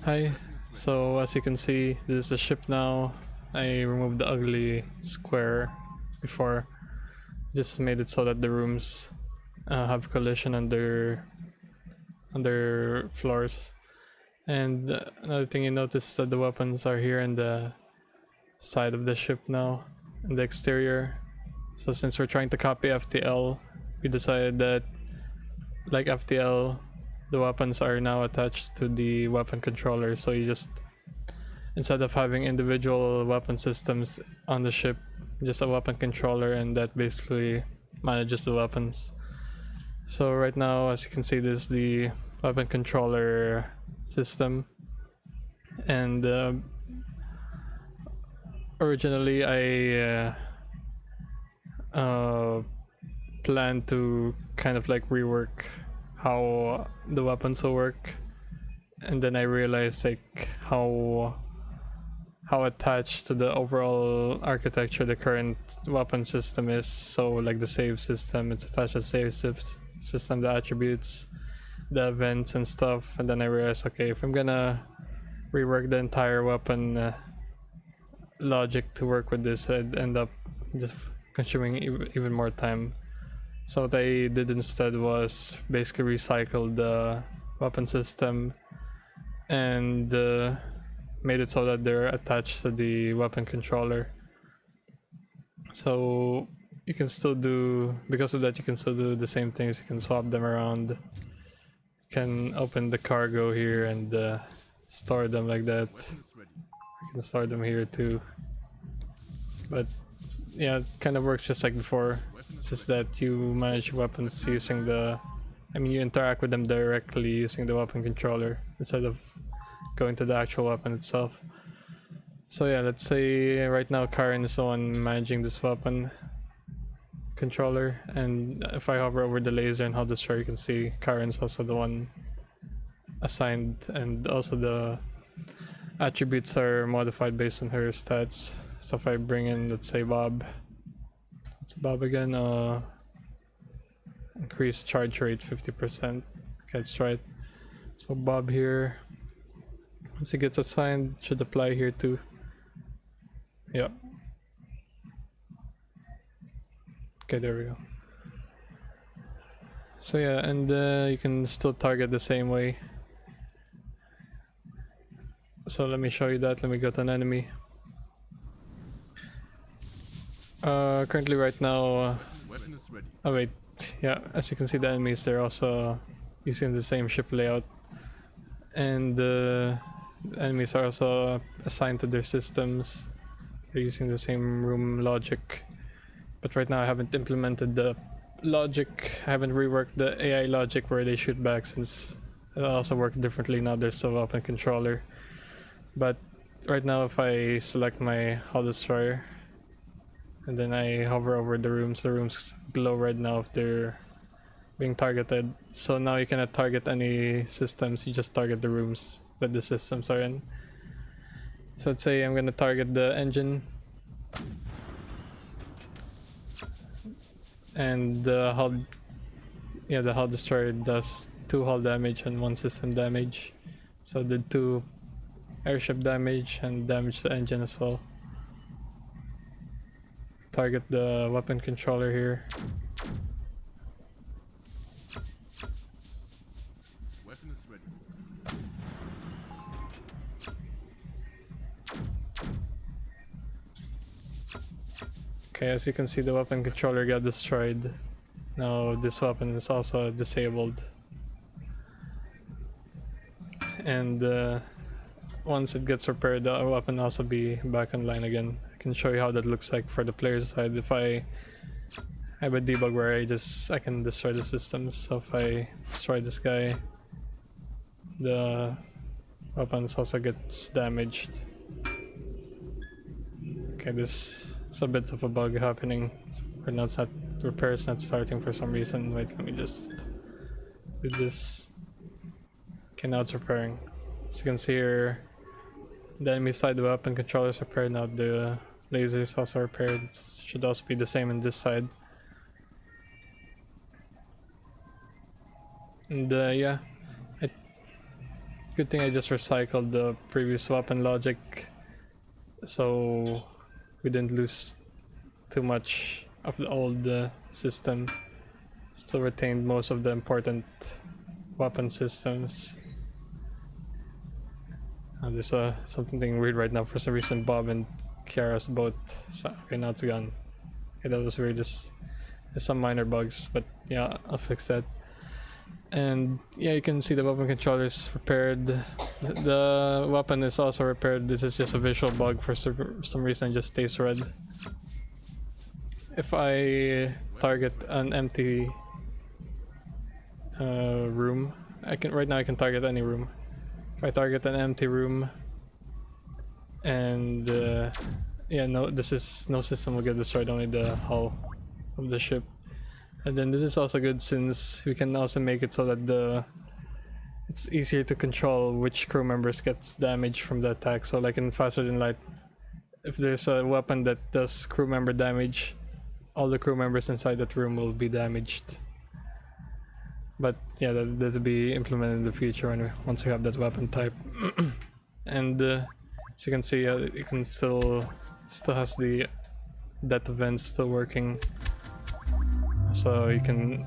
Hi. So as you can see, this is the ship now. I removed the ugly square before. Just made it so that the rooms have collision under floors. And another thing you notice is that the weapons are here in the side of the ship now, in the exterior. So since we're trying to copy FTL, we decided that like FTL, the weapons are now attached to the weapon controller. So you just, instead of having individual weapon systems on the ship, just a weapon controller, and that basically manages the weapons. So right now, as you can see, this is the weapon controller system, and originally I planned to kind of like rework how the weapons will work, and then I realized like how attached to the overall architecture the current weapon system is. So like the save system, it's attached to the save system, the attributes, the events and stuff. And then I realized, okay, if I'm gonna rework the entire weapon logic to work with this, I'd end up just consuming even more time. So what I did instead was basically recycle the weapon system and made it so that they're attached to the weapon controller. So you can still do, because of that, you can still do the same things. You can swap them around. You can open the cargo here and store them like that. You can store them here too. But yeah, it kind of works just like before. It's just that you manage weapons using you interact with them directly using the weapon controller instead of going to the actual weapon itself. So yeah, let's say right now Karen is the one managing this weapon controller, and if I hover over the laser and hold this trigger, you can see Karen's also the one assigned, and also the attributes are modified based on her stats. So if I bring in, let's say Bob, it's Bob again, increase charge rate 50%. Okay, let's try it. So Bob here, once he gets assigned, should apply here too. Yep. Okay, there we go. So yeah, and you can still target the same way. So let me show you that. Let me go to an enemy. Currently right now, oh wait, yeah, as you can see the enemies, they're also using the same ship layout, and the enemies are also assigned to their systems. They're using the same room logic, but right now I haven't implemented the logic. I haven't reworked the AI logic where they shoot back, since it also works differently now. There's a weapon controller, but right now if I select my hull destroyer and then I hover over the rooms glow red now if they're being targeted. So now you cannot target any systems, you just target the rooms that the systems are in. So let's say I'm gonna target the engine, and the hull destroyer does 2 hull damage and 1 system damage. So did 2 airship damage and damage the engine as well. Target the weapon controller here. Weapon is ready. Okay, as you can see, the weapon controller got destroyed. Now this weapon is also disabled. And once it gets repaired, the weapon will also be back online again. I can show you how that looks like for the player's side. If I have a debug where I can destroy the systems. So if I destroy this guy, the weapons also gets damaged. Okay, this is a bit of a bug happening. Right now it's not, repair is not starting for some reason. Wait, let me just do this. Okay, now it's repairing. As you can see here, the enemy side, the weapon controller is repaired. Now the laser is also repaired. It should also be the same on this side. And yeah, I good thing I just recycled the previous weapon logic, so we didn't lose too much of the old system. Still retained most of the important weapon systems. There's something weird right now. For some reason, Bob and Kiara's boat. Okay, now it's gone. Okay, that was weird. Just there's some minor bugs, but yeah, I'll fix that. And yeah, you can see the weapon controller is repaired. The weapon is also repaired. This is just a visual bug. For some reason, it just stays red. If I target an empty room, right now I can target any room. If I target an empty room, and yeah, no system will get destroyed, only the hull of the ship. And then this is also good since we can also make it so that it's easier to control which crew members gets damage from the attack. So like in Faster Than Light, if there's a weapon that does crew member damage, all the crew members inside that room will be damaged. But yeah, that will be implemented in the future once we have that weapon type. And as you can see, you can still has the death events still working, so you can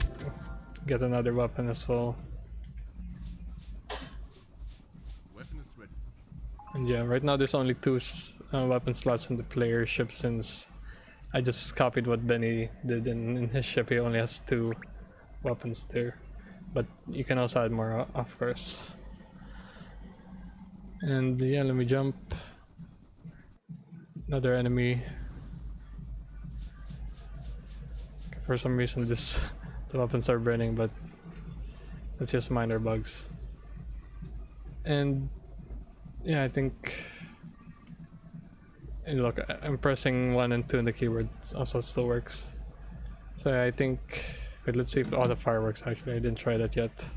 get another weapon as well. Weapon is ready. And yeah, right now there's only 2 weapon slots in the player ship, since I just copied what Benny did in his ship. He only has 2 weapons there. But you can also add more, of course. And yeah, let me jump. Another enemy. For some reason the weapons are burning, but it's just minor bugs. And yeah, I think, and look, I'm pressing 1 and 2 in the keyboard, also still works. So I think, wait, let's see if auto fire works. Actually, I didn't try that yet.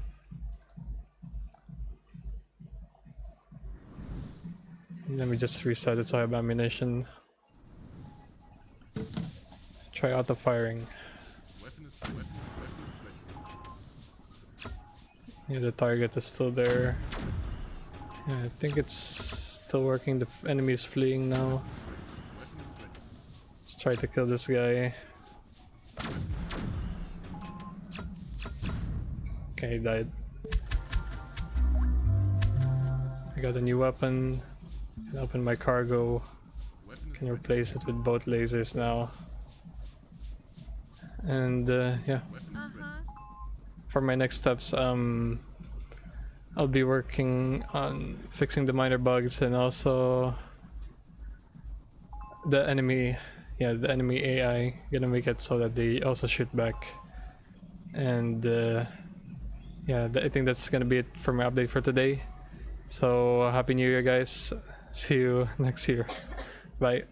Let me just reset it so I have ammunition. Try auto firing. Weapon is ready. Yeah, the target is still there. Yeah, I think it's still working. The enemy is fleeing now. Weapon is ready. Let's try to kill this guy. Okay, he died. I got a new weapon. Can open my cargo. Can replace it with both lasers now. And yeah. For my next steps, I'll be working on fixing the minor bugs, and also the enemy AI. Gonna make it so that they also shoot back. And yeah, I think that's gonna be it for my update for today. So happy New Year, guys. See you next year. Bye.